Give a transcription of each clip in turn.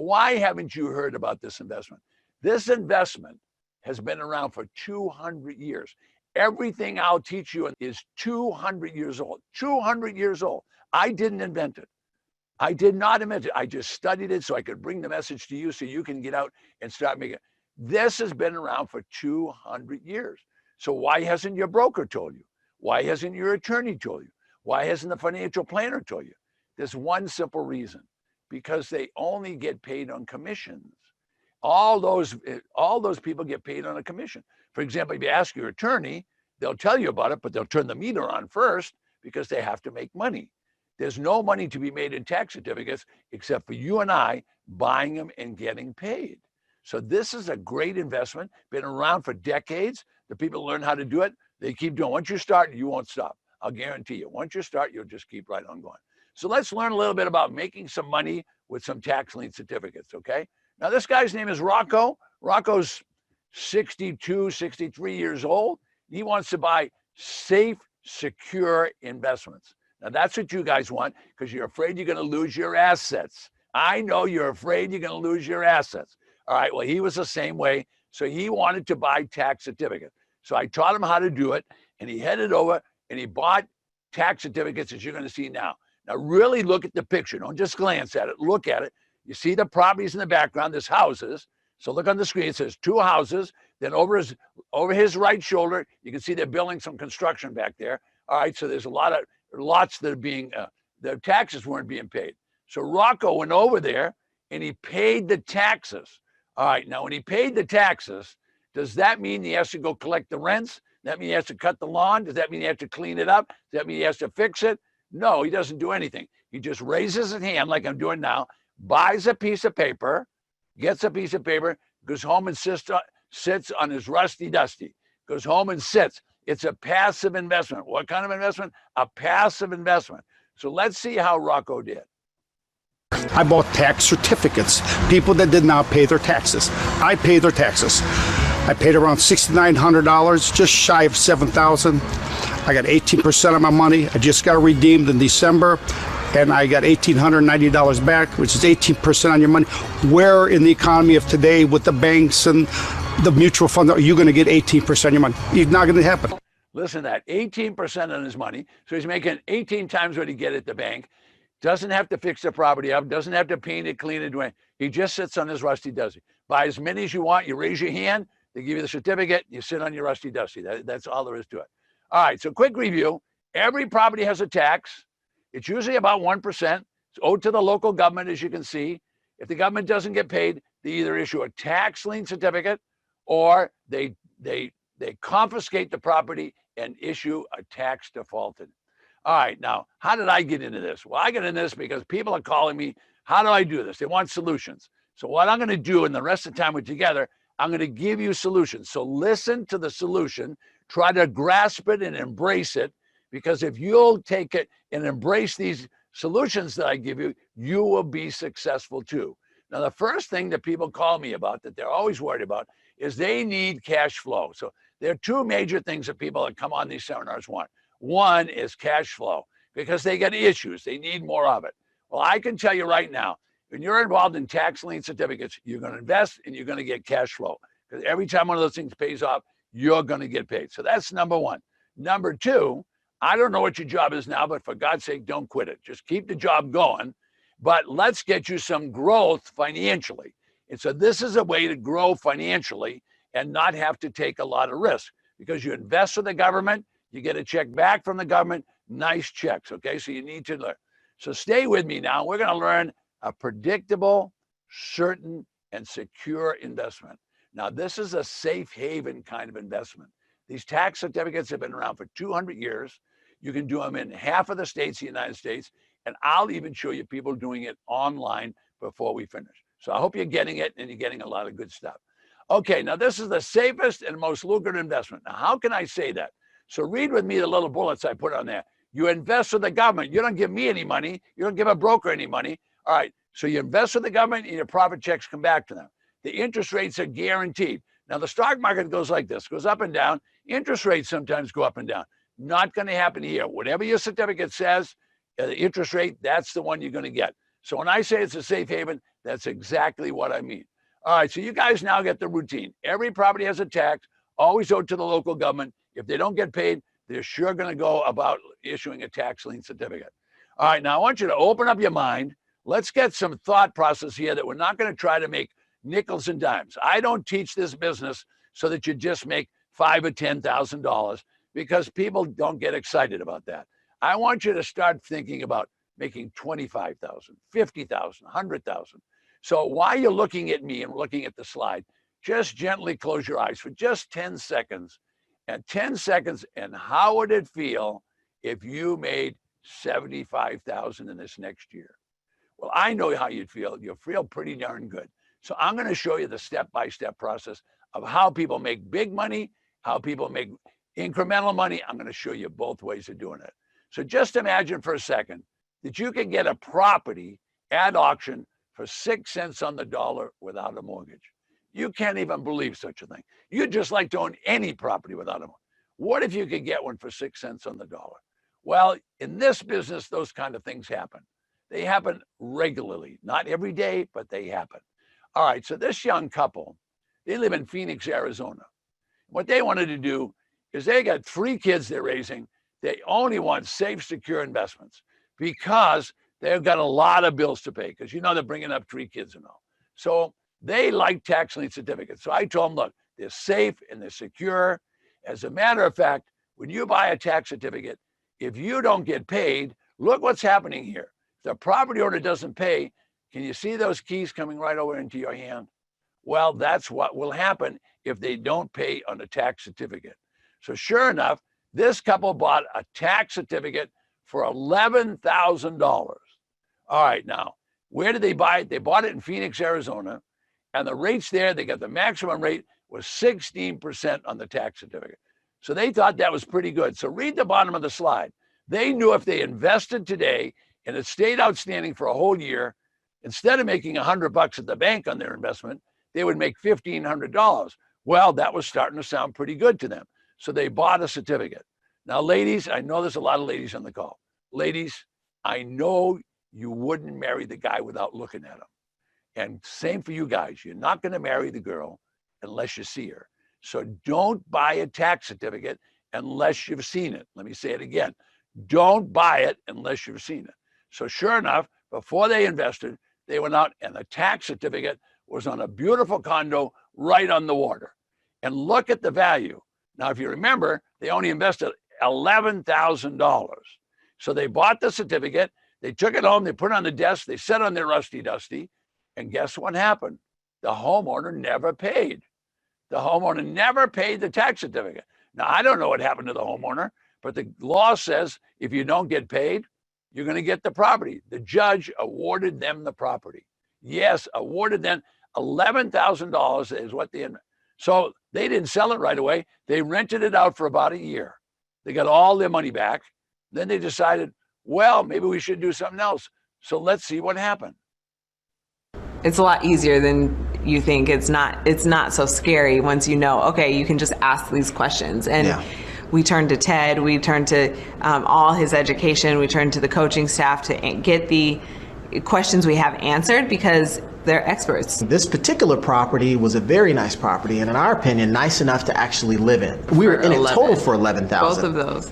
why haven't you heard about this investment? This investment has been around for 200 years. Everything I'll teach you is 200 years old. 200 years old. I didn't invent it. I did not invent it. I just studied it so I could bring the message to you so you can get out and start making it. This has been around for 200 years. So why hasn't your broker told you? Why hasn't your attorney told you? Why hasn't the financial planner told you? There's one simple reason, because they only get paid on commissions. All those people get paid on a commission. For example, if you ask your attorney, they'll tell you about it, but they'll turn the meter on first because they have to make money. There's no money to be made in tax certificates except for you and I buying them and getting paid. So this is a great investment, been around for decades. The people learn how to do it. They keep doing it. Once you start, you won't stop. I'll guarantee you. Once you start, you'll just keep right on going. So let's learn a little bit about making some money with some tax lien certificates, okay? Now, this guy's name is Rocco. Rocco's 62, 63 years old. He wants to buy safe, secure investments. Now, that's what you guys want because you're afraid you're going to lose your assets. I know you're afraid you're going to lose your assets. All right, well, he was the same way. So he wanted to buy tax certificates. So I taught him how to do it, and he headed over and he bought tax certificates, as you're going to see now. Now, really look at the picture. Don't just glance at it. Look at it. You see the properties in the background. There's houses. So look on the screen. It says 2 houses. Then over his right shoulder, you can see they're building some construction back there. All right, so there's a lot of lots that are being, their taxes weren't being paid. So Rocco went over there and he paid the taxes. All right, now when he paid the taxes, does that mean he has to go collect the rents? Does that mean he has to cut the lawn? Does that mean he has to clean it up? Does that mean he has to fix it? No, he doesn't do anything. He just raises his hand like I'm doing now, buys a piece of paper, gets a piece of paper, goes home and sits on his rusty dusty, goes home and sits. It's a passive investment. What kind of investment? A passive investment. So let's see how Rocco did. I bought tax certificates, people that did not pay their taxes. I paid their taxes. I paid around $6,900, just shy of $7,000. I got 18% of my money. I just got redeemed in December, and I got $1,890 back, which is 18% on your money. Where in the economy of today with the banks and the mutual fund are you going to get 18% of your money? It's not going to happen. Listen to that, 18% on his money. So he's making 18 times what he get at the bank. Doesn't have to fix the property up, doesn't have to paint it, clean it, do anything. He just sits on his rusty dusty. Buy as many as you want, you raise your hand, they give you the certificate, you sit on your rusty dusty. That's all there is to it. All right, so quick review. Every property has a tax. It's usually about 1%. It's owed to the local government, as you can see. If the government doesn't get paid, they either issue a tax lien certificate or they confiscate the property and issue a tax defaulted. All right, now, how did I get into this? Well, I get into this because people are calling me, how do I do this? They want solutions. So what I'm going to do, and the rest of the time we're together, I'm going to give you solutions. So listen to the solution, try to grasp it and embrace it, because if you'll take it and embrace these solutions that I give you, you will be successful too. Now, the first thing that people call me about that they're always worried about is they need cash flow. So there are 2 major things that people that come on these seminars want. One is cash flow, because they get issues. They need more of it. Well, I can tell you right now, when you're involved in tax lien certificates, you're going to invest and you're going to get cash flow. Because every time one of those things pays off, you're going to get paid. So that's number 1. Number 2, I don't know what your job is now, but for God's sake, don't quit it. Just keep the job going. But let's get you some growth financially. And so this is a way to grow financially and not have to take a lot of risk, because you invest with the government, you get a check back from the government, nice checks, okay? So you need to learn. So stay with me now. We're going to learn a predictable, certain, and secure investment. Now, this is a safe haven kind of investment. These tax certificates have been around for 200 years. You can do them in half of the states of the United States, and I'll even show you people doing it online before we finish. So I hope you're getting it and you're getting a lot of good stuff. Okay, now this is the safest and most lucrative investment. Now, how can I say that? So read with me the little bullets I put on there. You invest with the government. You don't give me any money. You don't give a broker any money. All right, so you invest with the government and your profit checks come back to them. The interest rates are guaranteed. Now, the stock market goes like this, goes up and down. Interest rates sometimes go up and down. Not going to happen here. Whatever your certificate says, the interest rate, that's the one you're going to get. So when I say it's a safe haven, that's exactly what I mean. All right, so you guys now get the routine. Every property has a tax, always owed to the local government. If they don't get paid, they're sure going to go about issuing a tax lien certificate. All right, now I want you to open up your mind. Let's get some thought process here that we're not going to try to make nickels and dimes. I don't teach this business so that you just make $5,000 or $10,000 because people don't get excited about that. I want you to start thinking about making 25,000, 50,000, 100,000. So while you're looking at me and looking at the slide, just gently close your eyes for just 10 seconds. And 10 seconds, and how would it feel if you made 75,000 in this next year? Well, I know how you'd feel. You'll feel pretty darn good. So I'm going to show you the step-by-step process of how people make big money, how people make incremental money. I'm going to show you both ways of doing it. So just imagine for a second that you can get a property at auction for 6 cents on the dollar without a mortgage. You can't even believe such a thing. You'd just like to own any property without a mortgage. What if you could get one for 6 cents on the dollar? Well, in this business, those kind of things happen. They happen regularly, not every day, but they happen. All right, so this young couple, they live in Phoenix, Arizona. What they wanted to do is they got 3 kids they're raising. They only want safe, secure investments because they've got a lot of bills to pay because, you know, they're bringing up 3 kids and all. So they like tax lien certificates. So I told them, look, they're safe and they're secure. As a matter of fact, when you buy a tax certificate, if you don't get paid, look what's happening here. If the property owner doesn't pay, can you see those keys coming right over into your hand? Well, that's what will happen if they don't pay on a tax certificate. So sure enough, this couple bought a tax certificate for $11,000. All right, now, where did they buy it? They bought it in Phoenix, Arizona, and the rates there, they got the maximum rate was 16% on the tax certificate. So they thought that was pretty good. So read the bottom of the slide. They knew if they invested today and it stayed outstanding for a whole year, instead of making $100 at the bank on their investment, they would make $1,500. Well, that was starting to sound pretty good to them. So they bought a certificate. Now, ladies, I know there's a lot of ladies on the call. Ladies, I know you wouldn't marry the guy without looking at him. And same for you guys. You're not going to marry the girl unless you see her. So don't buy a tax certificate unless you've seen it. Let me say it again. Don't buy it unless you've seen it. So sure enough, before they invested, they went out and the tax certificate was on a beautiful condo right on the water. And look at the value. Now, if you remember, they only invested $11,000. So they bought the certificate, they took it home, they put it on the desk, they set on their rusty dusty, and guess what happened? The homeowner never paid. The homeowner never paid the tax certificate. Now, I don't know what happened to the homeowner, but the law says if you don't get paid, you're going to get the property. The judge awarded them the property. Yes, awarded them $11,000 is what they, so they didn't sell it right away. They rented it out for about a year. They got all their money back. Then they decided, well, maybe we should do something else. So let's see what happened. It's a lot easier than you think. It's not so scary once you know, okay, you can just ask these questions. And we turned to Ted, we turned to all his education, we turned to the coaching staff to get the questions we have answered because they're experts. This particular property was a very nice property, and in our opinion, nice enough to actually live in. We were in it total for $11,000. Both of those.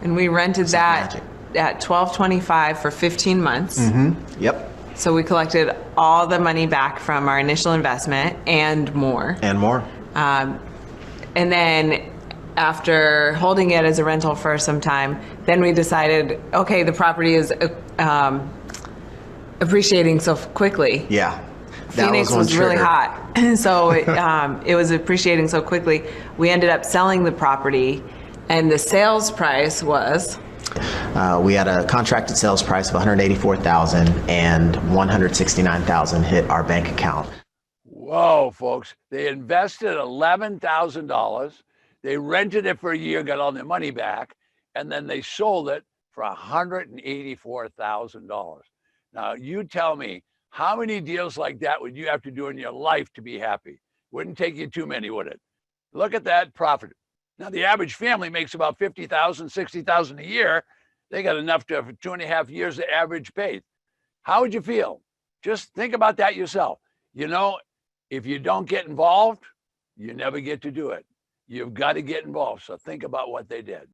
And we rented that at $1,225 for 15 months. Mm-hmm. Yep. So we collected all the money back from our initial investment and more. And more. And then after holding it as a rental for some time, then we decided, okay, the property is appreciating so quickly. Yeah. Phoenix was really hot. So it was appreciating so quickly. We ended up selling the property, and the sales price was? We had a contracted sales price of $184,000 and $169,000 hit our bank account. Whoa, folks. They invested $11,000. They rented it for a year, got all their money back, and then they sold it for $184,000. Now, you tell me, how many deals like that would you have to do in your life to be happy? Wouldn't take you too many, would it? Look at that profit. Now, the average family makes about $50,000, $60,000 a year. They got enough to, for 2.5 years, the average paid. How would you feel? Just think about that yourself. You know, if you don't get involved, you never get to do it. You've got to get involved. So think about what they did.